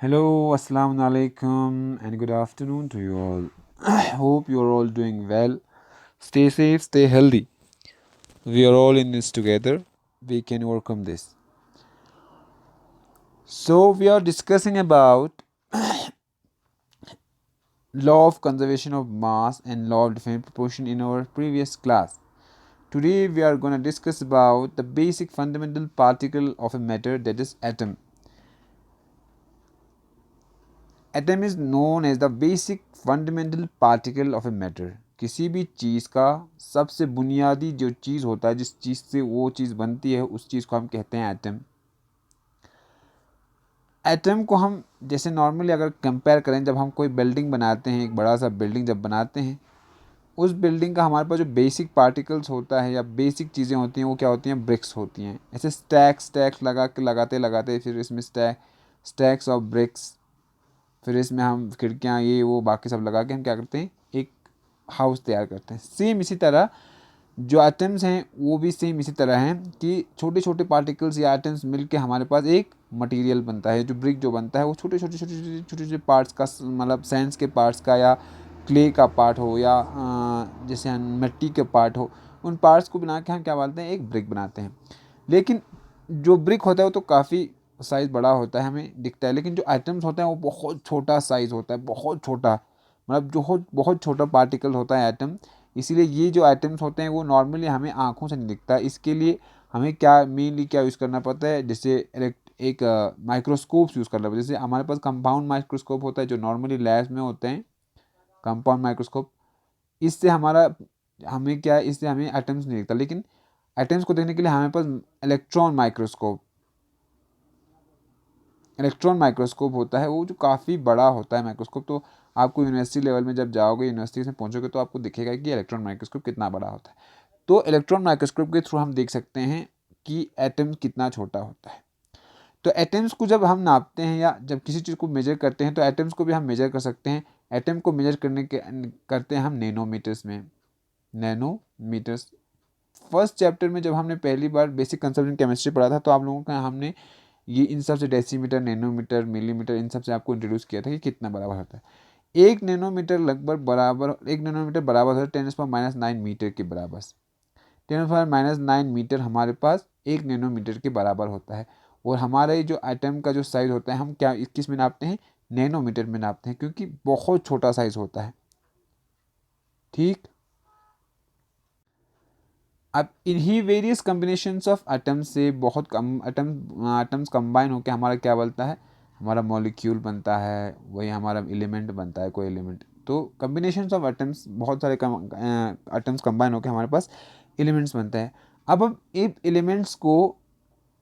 Hello, Assalamu alaikum, and good afternoon to you all. Hope you are all doing well. Stay safe, stay healthy. We are all in this together. We can overcome this. So, we are discussing about law of conservation of mass and law of definite proportion in our previous class. Today, we are going to discuss about the basic fundamental particle of a matter, that is atom. Atom is known as the basic fundamental particle of a matter. किसी भी चीज़ का सबसे बुनियादी जो चीज़ होता है, जिस चीज़ से वो चीज़ बनती है, उस चीज़ को हम कहते हैं एटम। एटम को हम जैसे नॉर्मली अगर कंपेयर करें, जब हम कोई बिल्डिंग बनाते हैं, एक बड़ा सा बिल्डिंग जब बनाते हैं, उस बिल्डिंग का हमारे पास जो बेसिक पार्टिकल्स होता है या बेसिक चीज़ें होती हैं, वो क्या होती हैं? ब्रिक्स होती हैं। ऐसे स्टैक्स लगा के लगाते फिर इसमें स्टैक्स ऑफ ब्रिक्स, फिर इसमें हम खिड़कियाँ ये वो बाकी सब लगा के हम क्या करते हैं? एक हाउस तैयार करते हैं। सेम इसी तरह जो एटम्स हैं वो भी सेम इसी तरह हैं कि छोटे छोटे पार्टिकल्स या एटम्स मिलके हमारे पास एक मटेरियल बनता है। जो ब्रिक जो बनता है वो छोटे छोटे पार्ट्स का, मतलब सैंड्स के पार्ट्स का या क्ले का पार्ट हो या जैसे मिट्टी के पार्ट हो, उन पार्ट्स को बना के हम क्या बोलते हैं? एक ब्रिक बनाते हैं। लेकिन जो ब्रिक होता है वो तो काफ़ी साइज़ बड़ा होता है, हमें दिखता है, लेकिन जो आइटम्स होते हैं वो बहुत छोटा साइज़ होता है, बहुत छोटा, मतलब जो बहुत छोटा पार्टिकल होता है एटम। इसीलिए ये जो आइटम्स होते हैं वो नॉर्मली हमें आँखों से नहीं दिखता। इसके लिए हमें क्या मेनली क्या यूज़ करना पड़ता है? जैसे एक माइक्रोस्कोप्स यूज़ करना पड़ता है। जैसे हमारे पास कंपाउंड माइक्रोस्कोप होता है जो नॉर्मली लैब्स में होते हैं, कंपाउंड माइक्रोस्कोप। इससे हमें क्या है? इससे हमें एटम्स नहीं दिखता, लेकिन एटम्स को देखने के लिए हमारे पास इलेक्ट्रॉन माइक्रोस्कोप होता है, वो जो काफ़ी बड़ा होता है माइक्रोस्कोप। तो आपको यूनिवर्सिटी लेवल में जब जाओगे, यूनिवर्सिटी में पहुंचोगे, तो आपको दिखेगा कि इलेक्ट्रॉन माइक्रोस्कोप कितना बड़ा होता है। तो इलेक्ट्रॉन माइक्रोस्कोप के थ्रू हम देख सकते हैं कि एटम कितना छोटा होता है। तो एटम्स को जब हम नापते हैं या जब किसी चीज़ को मेजर करते हैं, तो एटम्स को भी हम मेजर कर सकते हैं। एटम को मेजर करते हैं हम नैनोमीटर्स में। नैनोमीटर्स फर्स्ट चैप्टर में जब हमने पहली बार बेसिक कंसेप्ट इन केमिस्ट्री पढ़ा था, तो आप लोगों का हमने ये इन सब से डेसीमीटर, नैनोमीटर, मिलीमीटर, इन सब से आपको इंट्रोड्यूस किया था कि कितना बराबर होता है। एक नैनोमीटर बराबर होता है 10⁻⁹ मीटर के बराबर। 10⁻⁹ मीटर हमारे पास एक नैनोमीटर के बराबर होता है। और हमारे जो एटम का जो साइज़ होता है, हम क्या किस में नापते हैं? नैनोमीटर में नापते हैं, क्योंकि बहुत छोटा साइज़ होता है। ठीक। अब इन्हीं वेरियस कम्बिनेशंस ऑफ एटम्स से बहुत कम एटम्स कंबाइन होकर हमारा क्या बनता है? हमारा मॉलिक्यूल बनता है, वही हमारा एलिमेंट बनता है, कोई एलिमेंट। तो कम्बिनेशंस ऑफ एटम्स, बहुत सारे एटम्स कंबाइन होकर हमारे पास एलिमेंट्स बनते हैं। अब इन एलिमेंट्स को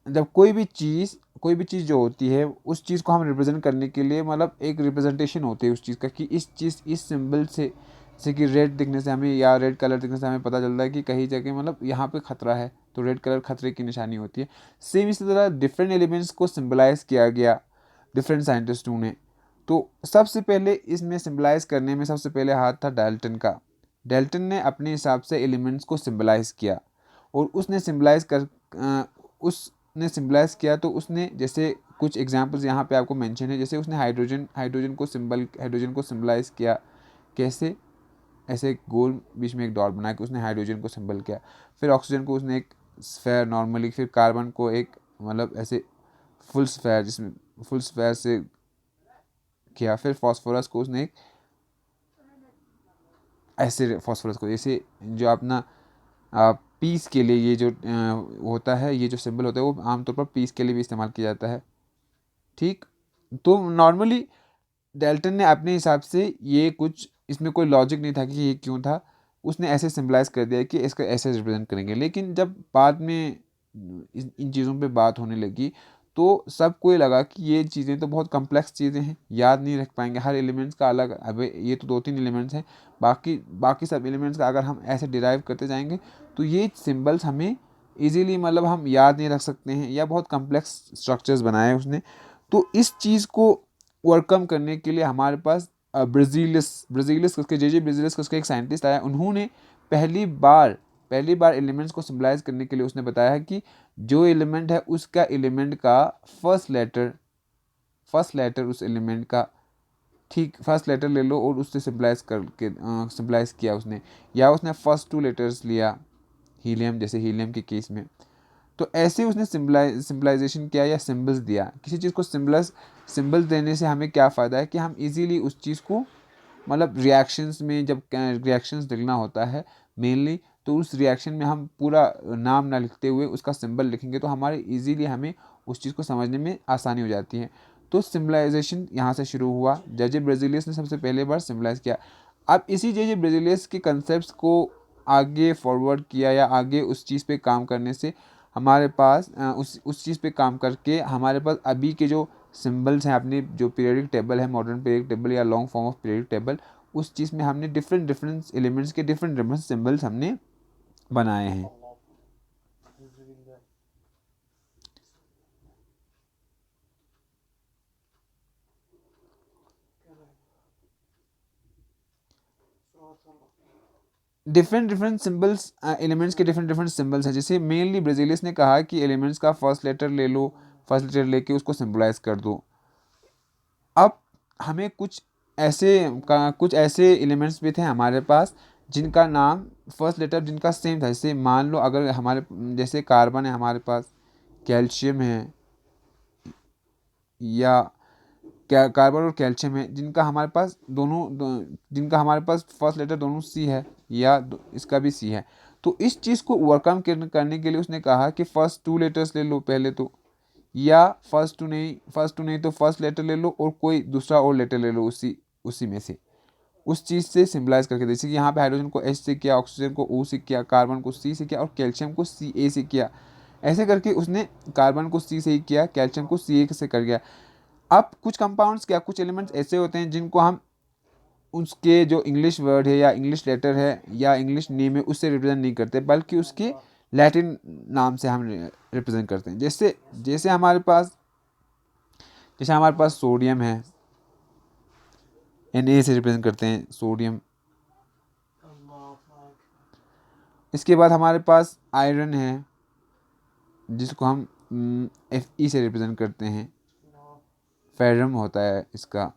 जब कोई भी चीज़ जो होती है, उस चीज़ को हम रिप्रेजेंट करने के लिए, मतलब एक रिप्रेजेंटेशन होती है उस चीज़ का कि इस सिंबल से, जैसे कि रेड दिखने से हमें या रेड कलर दिखने से हमें पता चलता है कि कहीं जगह मतलब यहाँ पे खतरा है, तो रेड कलर खतरे की निशानी होती है। सेम इसी तरह डिफरेंट एलिमेंट्स को सिम्बलाइज किया गया डिफरेंट साइंटिस्टों ने। तो सबसे पहले इसमें सिम्बलाइज करने में सबसे पहले हाथ था डाल्टन का। डाल्टन ने अपने हिसाब से एलिमेंट्स को सिम्बलाइज किया, और उसने सिम्बलाइज किया तो उसने जैसे कुछ एग्जांपल्स यहाँ पे आपको मेंशन है। जैसे उसने हाइड्रोजन को सिम्बलाइज किया। कैसे? ऐसे गोल बीच में एक डॉट बना के उसने हाइड्रोजन को सिंबल किया। फिर ऑक्सीजन को उसने एक स्फेयर नॉर्मली, फिर कार्बन को एक मतलब ऐसे फुल स्फेयर, जिसमें फुल स्फेयर से किया। फिर फास्फोरस को उसने एक ऐसे फास्फोरस को, जैसे जो अपना पीस के लिए ये जो होता है, ये जो सिंबल होता है, वो आमतौर पर पीस के लिए भी इस्तेमाल किया जाता है। ठीक। तो नॉर्मली डेल्टन ने अपने हिसाब से, ये कुछ इसमें कोई लॉजिक नहीं था कि ये क्यों था, उसने ऐसे सिम्बलाइज कर दिया कि इसका ऐसे रिप्रेजेंट करेंगे। लेकिन जब बाद में इन चीज़ों पे बात होने लगी, तो सबको ये लगा कि ये चीज़ें तो बहुत कम्प्लेक्स चीज़ें हैं, याद नहीं रख पाएंगे हर एलिमेंट्स का अलग। अब ये तो 2-3 एलिमेंट्स हैं, बाकी बाकी सब एलिमेंट्स का अगर हम ऐसे डिराइव करते जाएंगे, तो ये सिम्बल्स हमें ईजीली, मतलब हम याद नहीं रख सकते हैं, या बहुत कम्प्लेक्स स्ट्रक्चर्स बनाए उसने। तो इस चीज़ को ओवरकम करने के लिए हमारे पास ब्राज़ीलिस करके, जे ब्राज़ीलिस करके एक साइंटिस्ट आया। उन्होंने पहली बार एलिमेंट्स को सिम्बलाइज करने के लिए उसने बताया है कि जो एलिमेंट है उसका एलिमेंट का फर्स्ट लेटर फर्स्ट लेटर उस एलिमेंट का, ठीक फर्स्ट लेटर ले लो और उससे सिम्पलाइज करके सिम्पलाइज किया उसने, या उसने फर्स्ट 2 लेटर्स लिया हीलियम, जैसे हीलियम के केस में, तो ऐसे उसने सिम्पलाइजेशन किया या सिम्बल्स दिया। किसी चीज़ को सिम्बल्स देने से हमें क्या फ़ायदा है कि हम इजीली उस चीज़ को, मतलब रिएक्शंस में जब रिएक्शंस लिखना होता है मेनली, तो उस रिएक्शन में हम पूरा नाम ना लिखते हुए उसका सिंबल लिखेंगे तो हमारे इजीली हमें उस चीज़ को समझने में आसानी हो जाती है। तो सिम्बलाइजेशन यहाँ से शुरू हुआ, जे ब्राज़िलियस ने सबसे पहले बार सिम्बलाइज किया। अब इसी जे ब्राज़िलियस के कंसेप्ट को आगे फॉरवर्ड किया या आगे उस चीज़ पे काम करने से हमारे पास उस चीज़ पे काम करके हमारे पास अभी के जो सिंबल्स हैं, अपनी जो पीरियडिक टेबल है, मॉडर्न पीरियडिक टेबल या long form of periodic table, उस चीज़ में हमने डिफरेंट डिफरेंट एलिमेंट्स के डिफरेंट डिफरेंट सिंबल्स हमने बनाए हैं। डिफरेंट डिफरेंट सिंबल्स, एलिमेंट्स के डिफरेंट डिफरेंट सिंबल्स हैं। जैसे मेनली ब्राज़िलियस ने कहा कि एलिमेंट्स का फर्स्ट लेटर ले लो, फर्स्ट लेटर लेके उसको सिंबलाइज कर दो। अब हमें कुछ ऐसे एलिमेंट्स भी थे हमारे पास जिनका नाम फर्स्ट लेटर जिनका सेम था। जैसे मान लो अगर हमारे, जैसे कार्बन है हमारे पास, कैल्शियम है, या कार्बन और कैल्शियम है, जिनका हमारे पास जिनका हमारे पास फर्स्ट लेटर दोनों सी है, या इसका भी सी है। तो इस चीज़ को ओवरकम करने के लिए उसने कहा कि फर्स्ट 2 लेटर्स ले लो पहले तो, या फर्स्ट टू नहीं तो फर्स्ट लेटर ले लो और कोई दूसरा और लेटर ले लो उसी उसी में से, उस चीज़ से सिम्बलाइज करके। जैसे कि यहाँ पे हाइड्रोजन को H से किया, ऑक्सीजन को O से किया, कार्बन को C से किया और कैल्शियम को Ca से किया। ऐसे करके उसने कार्बन को C से ही किया, कैल्शियम को Ca से कर गया। अब कुछ कंपाउंड्स क्या, कुछ एलिमेंट्स ऐसे होते हैं जिनको हम उसके जो इंग्लिश वर्ड है या इंग्लिश लेटर है या इंग्लिश नेम है उससे रिप्रेजेंट नहीं करते, बल्कि उसके लैटिन नाम से हम रिप्रेजेंट करते हैं। जैसे जैसे हमारे पास सोडियम है, Na से रिप्रेजेंट करते हैं सोडियम। इसके बाद हमारे पास आयरन है, जिसको हम Fe से रिप्रेजेंट करते हैं, फेरम होता है इसका।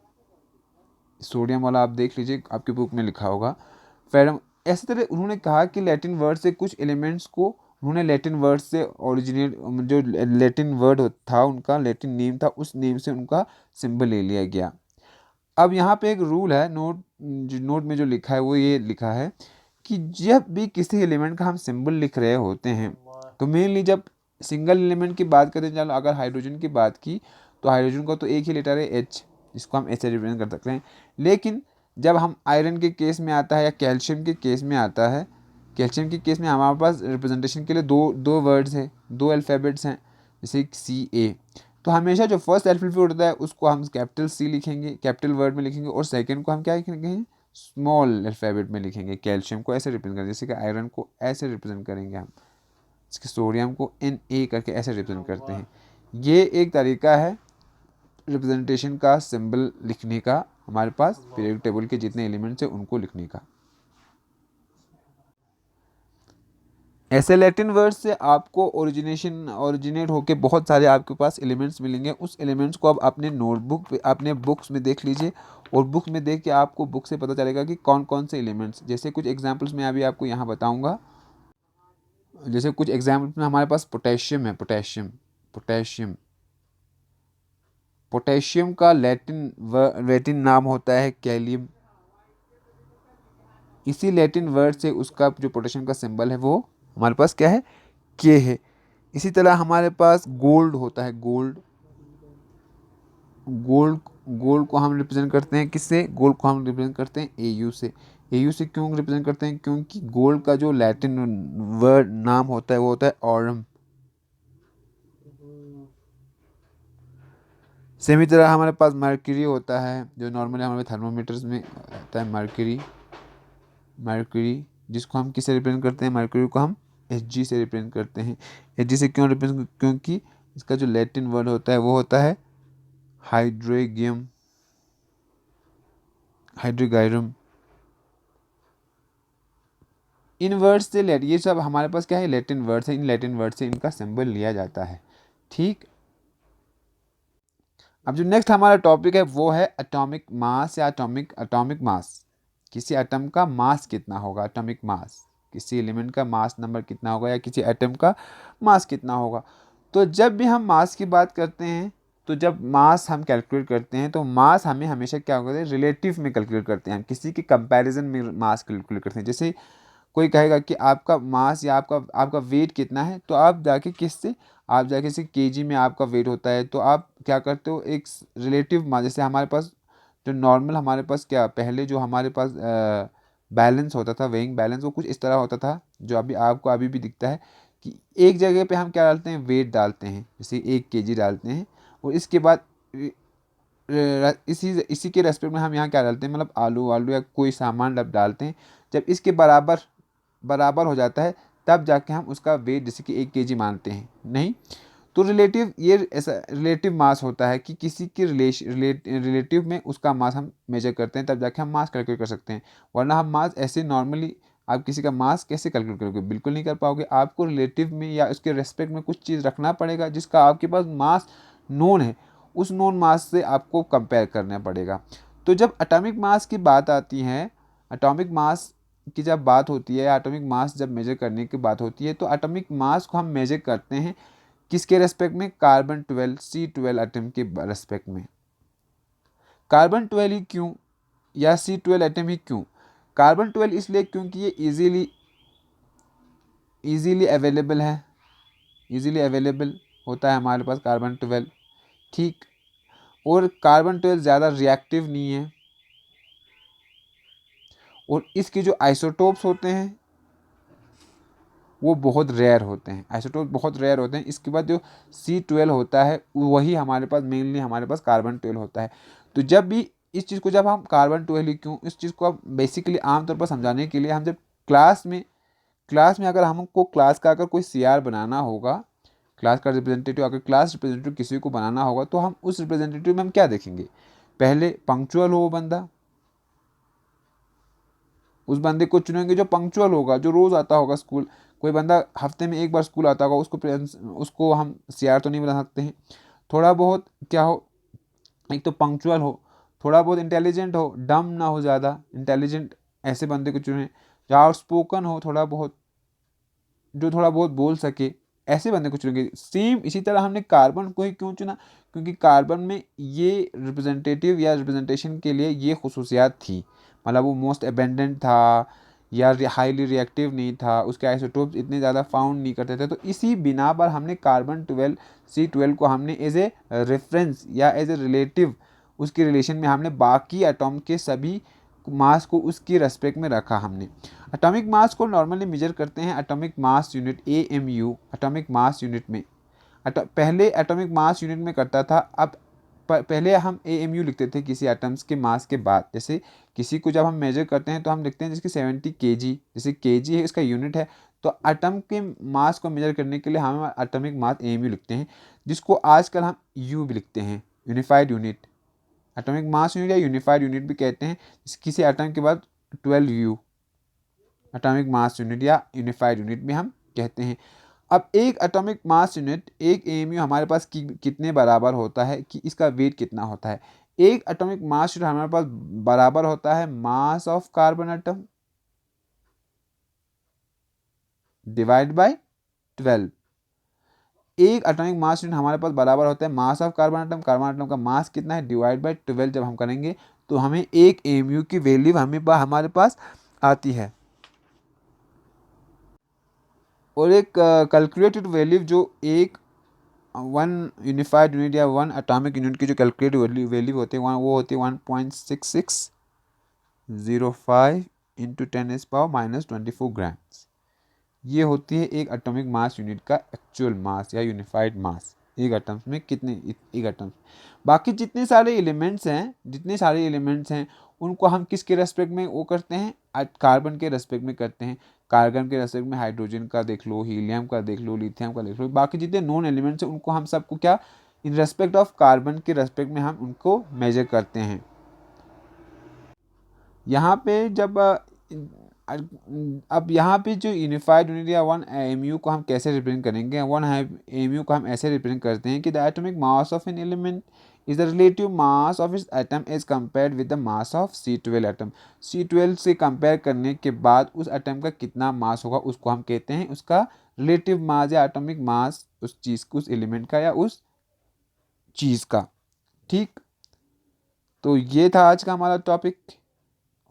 सोडियम वाला आप देख लीजिए, आपकी बुक में लिखा होगा फेरम। ऐसे तरह उन्होंने कहा कि लैटिन वर्ड से कुछ एलिमेंट्स को उन्होंने लैटिन वर्ड से ओरिजिनेट, जो लैटिन वर्ड था उनका लैटिन नेम था, उस नेम से उनका सिंबल ले लिया गया। अब यहाँ पे एक रूल है, नोट में जो लिखा है वो ये लिखा है कि जब भी किसी एलिमेंट का हम सिंबल लिख रहे होते हैं, तो मेनली जब सिंगल एलिमेंट की बात करते हैं, चलो अगर हाइड्रोजन की बात की तो हाइड्रोजन का तो एक ही लेटर है H, जिसको हम H से रिप्रेजेंट कर सकते हैं। लेकिन जब हम आयरन के केस में आता है या कैल्शियम के केस में आता है, कैल्शियम के केस में हमारे पास रिप्रेजेंटेशन के लिए दो वर्ड्स हैं, 2 अल्फ़ाबेट्स हैं, जैसे Ca। तो हमेशा जो फर्स्ट अल्फ़ाबेट होता है उसको हम कैपिटल C लिखेंगे, कैपिटल वर्ड में लिखेंगे, और सेकंड को हम क्या लिखेंगे, स्मॉल अल्फ़ाबेट में लिखेंगे। कैल्शियम को ऐसे रिप्रेजेंट करेंगे, जैसे कि आयरन को ऐसे रिप्रेजेंट करेंगे हम, इसके सोडियम को Na करके ऐसे रिप्रेजेंट करते हैं। ये एक तरीका है रिप्रेजेंटेशन का, सिंबल लिखने का, हमारे पास पीरियोडिक टेबल के जितने एलिमेंट्स हैं उनको लिखने का। ऐसे लैटिन वर्ड से आपको ओरिजिनेट होके बहुत सारे आपके पास एलिमेंट्स मिलेंगे। उस एलिमेंट्स को आप अपने नोटबुक पे, अपने बुक्स में देख लीजिए, और बुक में देख के आपको बुक से पता चलेगा कि कौन कौन से एलिमेंट्स। जैसे कुछ एग्जांपल्स मैं अभी आपको यहाँ बताऊँगा। जैसे कुछ एग्जाम्पल्स में हमारे पास पोटेशियम है, पोटेशियम पोटेशियम का लैटिन नाम होता है कैलियम। इसी लैटिन वर्ड से उसका जो पोटेशियम का सिंबल है वो हमारे पास क्या है, के है। इसी तरह हमारे पास गोल्ड होता है, गोल्ड गोल्ड को हम रिप्रेजेंट करते हैं किससे, गोल्ड को हम रिप्रेजेंट करते हैं Au से। Au से क्यों रिप्रेजेंट करते हैं, क्योंकि गोल्ड का जो लैटिन वर्ड नाम होता है वो होता है ऑरम। सेम ही तरह हमारे पास मर्क्यूरी होता है, जो नॉर्मली हमारे थर्मोमीटर्स में आता है, मर्क्यूरी जिसको हम किससे रिप्रेजेंट करते हैं, मर्क्यूरी को हम Hg से रिप्रेजेंट करते हैं। Hg से क्यों रिप्रेजेंट, क्योंकि इसका जो लैटिन वर्ड होता है वो होता है हाइड्रोगायरम। इन वर्ड्स से ये सब हमारे पास क्या है, लैटिन वर्ड्स है। इन लैटिन वर्ड से इनका सिंबल लिया जाता है। ठीक, अब जो नेक्स्ट हमारा टॉपिक है वो है एटॉमिक मास या एटॉमिक मास। किसी एटम का मास कितना होगा, एटॉमिक मास, किसी एलिमेंट का मास नंबर कितना होगा या किसी एटम का मास कितना होगा। तो जब भी हम मास की बात करते हैं, तो जब मास हम कैलकुलेट करते हैं तो मास हमें हमेशा क्या होता है, रिलेटिव में कैलकुलेट करते हैं, हम किसी के कंपैरिजन में मास कैलकुलेट करते हैं। जैसे कोई कहेगा कि आपका मास या आपका वेट कितना है, तो आप जाके किससे, आप जाके किसी केजी में आपका वेट होता है, तो आप क्या करते हो, एक रिलेटिव मास, जैसे हमारे पास जो नॉर्मल हमारे पास क्या पहले जो हमारे पास बैलेंस होता था, वेइंग बैलेंस, वो कुछ इस तरह होता था, जो अभी आपको अभी भी दिखता है कि एक जगह पे हम क्या डालते हैं, वेट डालते हैं, जैसे 1 केजी डालते हैं, और इसके बाद इसी इसी के रेस्पेक्ट में हम यहाँ क्या डालते हैं, मतलब आलू वालू या कोई सामान जब डालते हैं, जब इसके बराबर बराबर हो जाता है, तब जाके हम उसका वेट जैसे कि 1 केजी मानते हैं। नहीं, तो रिलेटिव, ये ऐसा रिलेटिव मास होता है कि किसी की रिलेटिव में उसका मास हम मेजर करते हैं, तब जाके हम मास कैलकुलेट कर सकते हैं। वरना हम मास ऐसे नॉर्मली आप किसी का मास कैसे कैलकुलेट करोगे, बिल्कुल नहीं कर पाओगे। आपको रिलेटिव में या उसके रेस्पेक्ट में कुछ चीज़ रखना पड़ेगा जिसका आपके पास मास नोन है, उस नोन मास से आपको कंपेयर करना पड़ेगा। तो जब एटॉमिक मास की बात आती है, एटॉमिक मास की जब बात होती है, एटॉमिक मास जब मेजर करने की बात होती है, तो एटॉमिक मास को हम मेजर करते हैं किसके रेस्पेक्ट में, कार्बन 12 C12 एटम के रेस्पेक्ट में। कार्बन 12 ही क्यों, या C12 एटम ही क्यों? कार्बन 12 इसलिए क्योंकि ये इजीली अवेलेबल है, इजीली अवेलेबल होता है हमारे पास कार्बन 12, ठीक। और कार्बन 12 ज़्यादा रिएक्टिव नहीं है, और इसके जो आइसोटोप्स होते हैं वो बहुत रेयर होते हैं, आइसोटोप बहुत रेयर होते हैं। इसके बाद जो C12 होता है वही हमारे पास मेनली हमारे पास कार्बन 12 होता है। तो जब भी इस चीज़ को, जब हम कार्बन 12 ही क्यों, इस चीज़ को अब बेसिकली आमतौर पर समझाने के लिए हम जब क्लास में अगर हमको क्लास का अगर कोई CR बनाना होगा, क्लास का रिप्रेजेंटेटिव, अगर क्लास रिप्रेजेंटेटिव किसी को बनाना होगा, तो हम उस रिप्रेजेंटेटिव में हम क्या देखेंगे, पहले पंक्चुअल हो वो बंदा, उस बंदे को चुनेंगे जो पंक्चुअल होगा, जो रोज़ आता होगा स्कूल। कोई बंदा हफ्ते में एक बार स्कूल आता होगा, उसको हम CR तो नहीं बना सकते हैं। थोड़ा बहुत क्या हो, एक तो पंक्चुअल हो, थोड़ा बहुत इंटेलिजेंट हो, डम ना हो ज़्यादा, इंटेलिजेंट, ऐसे बंदे को चुने। जो आउटस्पोकन हो थोड़ा बहुत, जो थोड़ा बहुत बोल सके, ऐसे बंदे को चुनेंगे। सेम इसी तरह हमने कार्बन को ही क्यों चुना, क्योंकि कार्बन में ये रिप्रेजेंटेटिव या रिप्रेजेंटेशन के लिए ये खसूसियात थी, मतलब वो मोस्ट एबेंडेंट था, या हाईली रिएक्टिव नहीं था, उसके आइसोटोप्स इतने ज़्यादा फाउंड नहीं करते थे। तो इसी बिना पर हमने कार्बन 12 C12 को हमने एज ए रेफरेंस या एज ए रिलेटिव, उसके रिलेशन में हमने बाकी एटॉम के सभी मास को उसकी रेस्पेक्ट में रखा हमने। एटॉमिक मास को नॉर्मली मेजर करते हैं atomic mass unit AMU, atomic mass unit में। पहले एटॉमिक मास यूनिट में करता था, अब पहले हम AMU लिखते थे किसी एटम्स के मास के बाद। जैसे किसी को जब हम मेजर करते हैं तो हम लिखते हैं जिसकी 70 kg, जैसे kg है इसका यूनिट है, तो एटम के मास को मेजर करने के लिए हम एटॉमिक मास AMU लिखते हैं, जिसको आजकल हम U भी लिखते हैं, unified unit, atomic mass unit या यूनिफाइड यूनिट भी कहते हैं। किसी एटम के बाद 12U एटॉमिक मास यूनिट या यूनिफाइड यूनिट भी हम कहते हैं। अब एक एटॉमिक मास यूनिट, एक AMU हमारे पास कितने बराबर होता है, कि इसका वेट कितना होता है। एक एटॉमिक मास यूनिट हमारे पास बराबर होता है mass of carbon atom divide by 12। एक एटॉमिक मास यूनिट हमारे पास बराबर होता है मास ऑफ कार्बन एटम का मास कितना है डिवाइड बाय 12 जब हम करेंगे, तो हमें एक AMU की वैल्यू हमारे पास आती है। और एक कैलकुलेटेड वैल्यू जो एक वन यूनिफाइड यूनिट या वन एटॉमिक यूनिट की जो कैलकुलेटेड वैल्यू होती है वो होती है 1.6605 इंटू 10⁻⁻24 ग्राम्स। ये होती है एक एटॉमिक मास यूनिट का एक्चुअल मास या यूनिफाइड मास, एक एटम्स में कितने, एक एटम्स। बाकी जितने सारे एलिमेंट्स हैं उनको हम किसके रेस्पेक्ट में वो करते हैं, कार्बन के रेस्पेक्ट में करते हैं। कार्बन के रेस्पेक्ट में हाइड्रोजन का देख लो, हीलियम का देख लो, लिथियम का देख लो, बाकी जितने नॉन एलिमेंट्स हैं उनको हम सबको क्या, इन रेस्पेक्ट ऑफ कार्बन के रेस्पेक्ट में हम उनको मेजर करते हैं। यहाँ पे जब अब यहाँ पे जो यूनिफाइड यूनिट या वन AMU को हम कैसे रिप्रेजेंट करेंगे, वन AMU को हम ऐसे रिप्रेजेंट करते हैं कि the atomic mass of an element is the relative mass of its atom as compared with the mass of C12 atom. C12 से कंपेयर करने के बाद उस एटम का कितना मास होगा उसको हम कहते हैं उसका रिलेटिव मास या एटॉमिक मास, उस चीज़ उस एलिमेंट का या उस चीज़ का। ठीक, तो ये था आज का हमारा टॉपिक।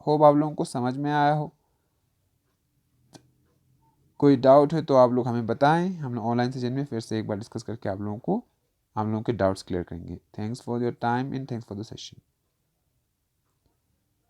होप आप लोगों को समझ में आया हो। कोई डाउट है तो आप लोग हमें बताएं, हम लोग ऑनलाइन सेशन में फिर से एक बार डिस्कस करके आप लोगों के डाउट्स क्लियर करेंगे। Thanks for your time and thanks for the session.